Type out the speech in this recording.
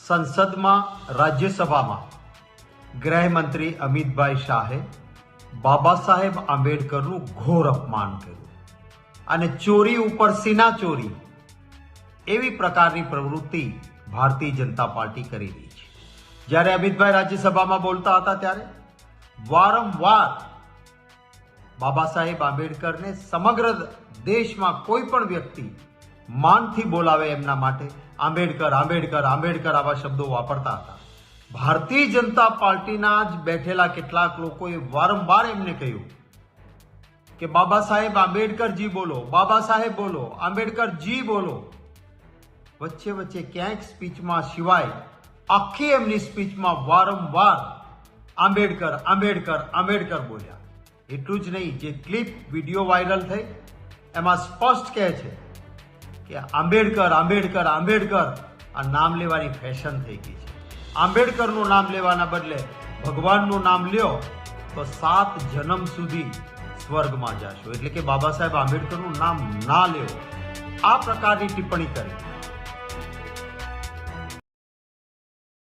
સંસદમાં રાજ્યસભામાં ગૃહમંત્રી અમિતભાઈ શાહે બાબા સાહેબ આંબેડકરનું ઘોર અપમાન કર્યું અને ચોરી ઉપર સીના ચોરી એવી પ્રકારની પ્રવૃત્તિ ભારતીય જનતા પાર્ટી કરી રહી છે. જ્યારે અમિતભાઈ રાજ્યસભામાં બોલતા હતા ત્યારે વારંવાર બાબા સાહેબ આંબેડકરને સમગ્ર દેશમાં કોઈ પણ વ્યક્તિ માનથી બોલાવે એમના માટે આંબેડકર આંબેડકર આંબેડકર આવા શબ્દો વાપરતા હતા. ભારતીય જનતા પાર્ટીના જ બેઠેલા કેટલાક લોકોએ વારંવાર એમને કહ્યું કે બાબા સાહેબ આંબેડકરજી બોલો, બાબા સાહેબ બોલો, આંબેડકરજી બોલો. વચ્ચે વચ્ચે ક્યાંક સ્પીચમાં સિવાય આખી એમની સ્પીચમાં વારંવાર આંબેડકર આંબેડકર આંબેડકર બોલ્યા. એટલું જ નહીં, જે ક્લિપ વિડીયો વાયરલ થઈ એમાં સ્પષ્ટ કહે છે કે આંબેડકર આંબેડકર આંબેડકર આ નામ લેવાની ફેશન થઈ ગઈ છે. આંબેડકરનું નામ લેવાના બદલે ભગવાનનું નામ લ્યો તો 7 જન્મ સુધી સ્વર્ગમાં જશો. એટલે કે બાબા સાહેબ આંબેડકરનું નામ ના લેવો, આ પ્રકારની ટિપ્પણી કરી.